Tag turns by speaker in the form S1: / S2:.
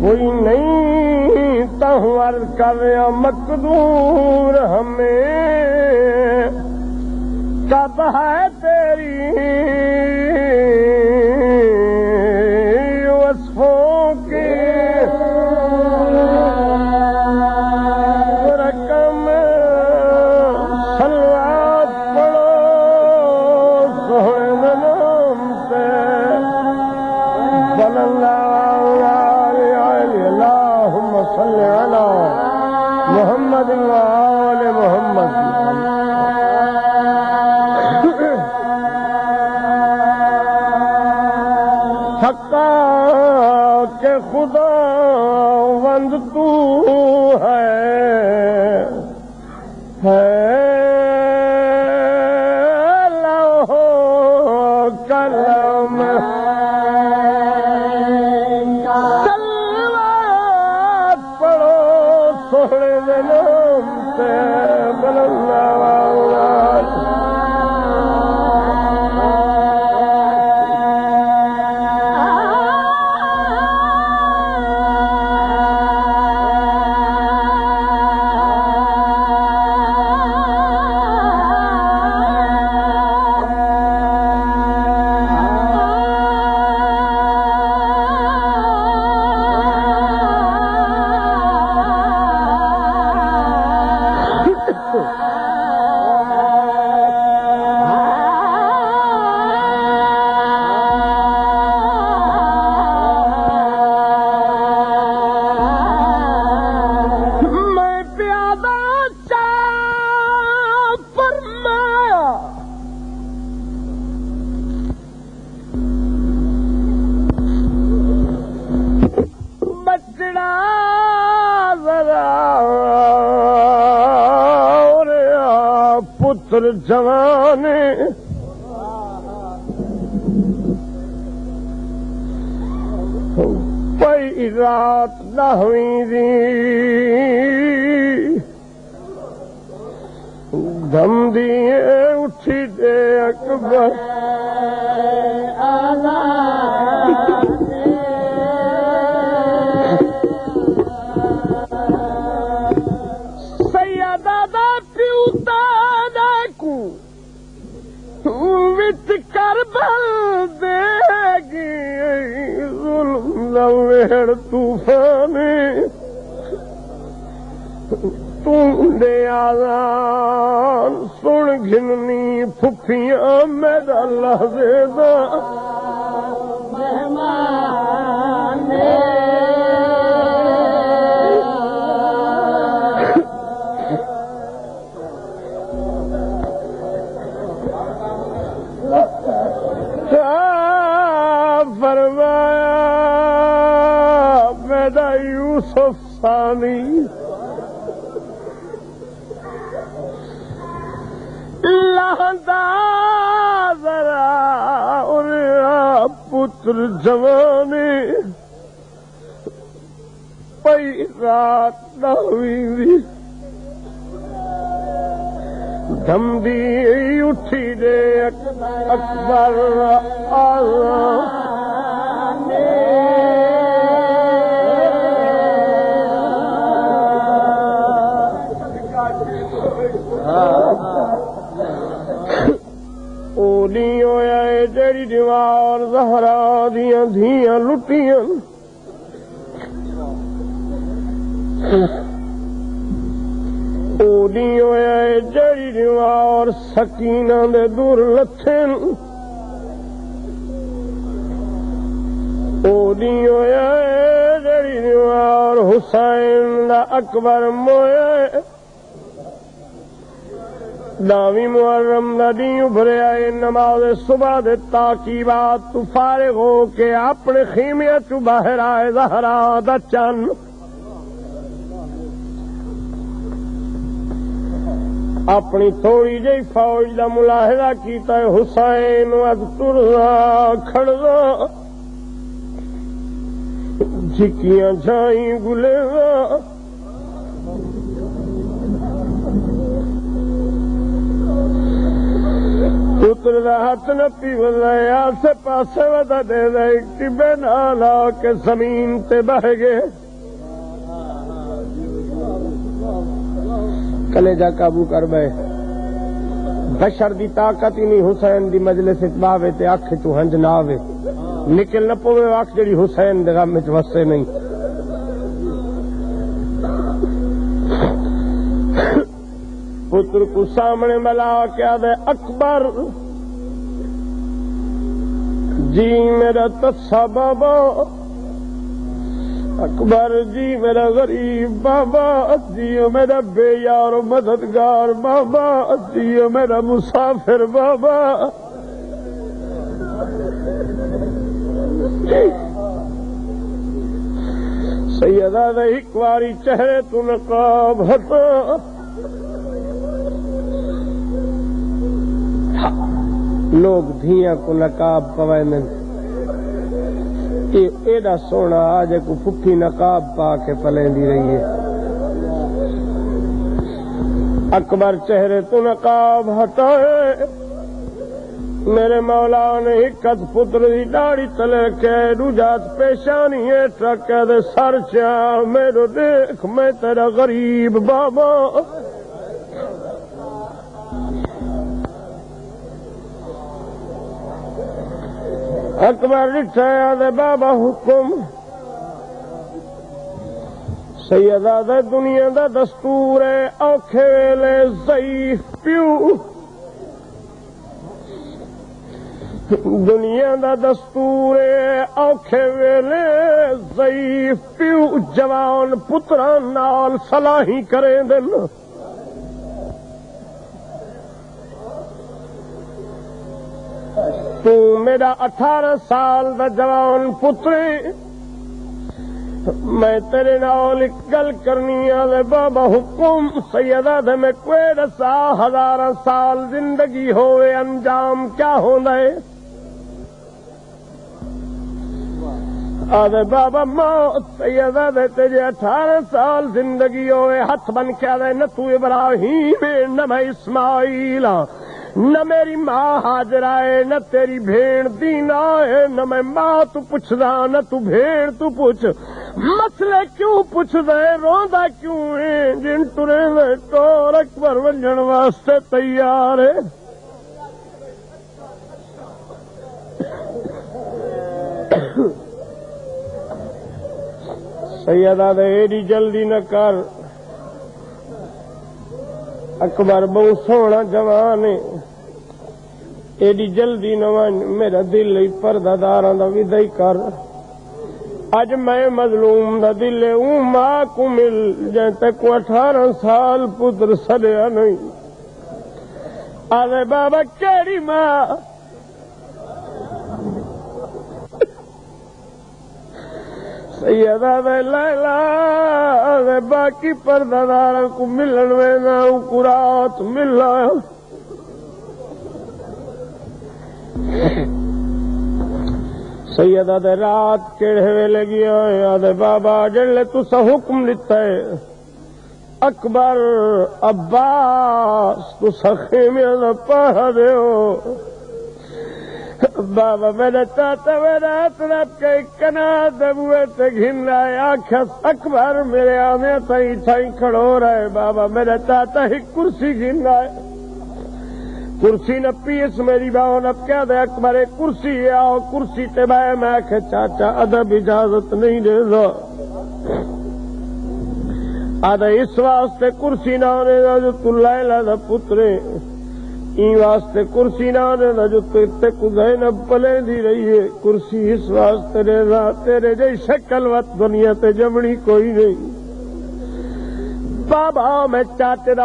S1: کوئی نہیں تہوں عرض کر رہا مقدور ہمیں کب ہے تیری وصفوں کی رقم صلوات پڑھو سونے نام سے صلی اللہ صلی علی محمد وآل محمد حقا کہ خدا وند تو ہے لوح قلم جوانے پئی رات نہ ہوئی دی دم دیے اٹھی دے اکبر طوفان تندے آذان سن گھننی پھپھیاں میرا لحظے دا مہمان فرمایا میرا یوسف ثانی لہندا ذرا اور پتر جوانے پئی رات نہ ہوئی دم دی اٹھی دے اکبر او نہیں ہویا اے جڑی دیوار زہرا دیاں دھیاں لٹیاں او نہیں ہویا اے جڑی دیوار سکینہ دے دور لتھن او نہیں ہویا اے جڑی دیوار حسین دا اکبر مویا داویں محرم دا دین ابھرے آئے نماز صبح دے تاکیبات تو فارغ ہو کے اپنے خیمے چو باہر آئے زہرا دا چن اپنی تھوڑی جی فوج دا ملاحظہ کیتا ہے حسین از ترزا کھڑزا جھکیاں جھائیں گلیزا پتر دا ہاتھ نہ پیوزائے آسے پاسے ودا دے دے ٹبے نالا کے زمین تے بہ گئے کلیجہ قابو کر بے بشر دی طاقت ہی نہیں حسین دی مجلس اتباوے تے آنکھ چو ہنج نہ آوے نکل نہ پوے آنکھ جڑی حسین دے غم وچ وسے نہیں پتر کو سامنے ملا کیا دے اکبر جی میرا تسا بابا اکبر جی میرا غریب بابا جیو میرا بے یار و مددگار بابا جیو میرا مسافر بابا سیدہ دے ایک واری چہرے تو نقاب ہتا لوگ دھیاں کو نقاب پوائیں ایڈا سونا آج کو پھپھی نقاب پا کے پلیں دی رہی ہے اکبر چہرے تو نقاب ہٹائے میرے مولا نے حکت پتر دی داڑی تلے کے روجات پیشانی ہے ٹرک دے سر چاہ میرے دیکھ میں تیرا غریب بابا اکبر رٹھایا دے بابا حکم سیدہ دے دنیا دا دستور ہے اوکھے ویلے ضعیف پیو دنیا دا دستور ہے اوکھے ویلے ضعیف پیو جوان پتران نال صلاحی کریں دن تو میرا 18 سال دا جوان پتری میں تیرے نال ایک گل کرنی ہے بابا حکم سیدہ دے میں کوئی رسا 1000 سال زندگی ہوئے انجام کیا ہونا ہے آدھے بابا موت سیدہ دے تیجے 18 سال زندگی ہوئے ہاتھ بن کیا دے نہ تو ابراہیم نہ میں اسماعیل نہ میری ماں حاجرہ ہے نہ تیری بھیڑ دینا ہے نہ میں ماں تو پوچھ رہا نہ تو بھیڑ تو پوچھ مسئلے کیوں پوچھ دے روندا کیوں ہے جن ترے دے ٹور اکبر ونجن واسطے تیار ہے سیدہ دے ایڈی جلدی نہ کر اکبر بہت سونا جوان ہے ایڈی جلدی نہ میرا دل پردہ داراں دا ودائی کر اج میں مظلوم دا دل ہوں ماں کو مل جائے تک 18 سال پتر سڑیا نہیں آدھے بابا کیڑی ماں سیدہ دے لیلا دے باقی پردہ داراں کو ملن وینا کو رات ملا سیدہ دے رات کیڑے ویلے گیا آدھے بابا جڑے تسا حکم لیتا ہے اکبر عباس تسا خیمیاں دا پہا دے ہو بابا میرا چاہتا میرا ہاتھ رب کے کنا دبوے تے گھن رہا ہے آنکھس اکبر میرے آنے تائی چھائی کھڑو رہا ہے بابا میرا چاہتا ہی کرسی گھن رہا ہے کرسی نہ پیس میری باؤں اب کیا دے اکبر کرسی آؤ کرسی تے بائے میں کہ چاچا ادب اجازت نہیں دے دو آدھا اس واسطے کرسی نہ ہونے دا جو تو لیلا دا پترے این واسطے کرسی نہ ہونے دا جو تے کو زینب پلے دی رہی ہے کرسی اس واسطے رضا تیرے جی شکل وقت دنیا تے جمڑی کوئی نہیں بابا میں چاہتے دا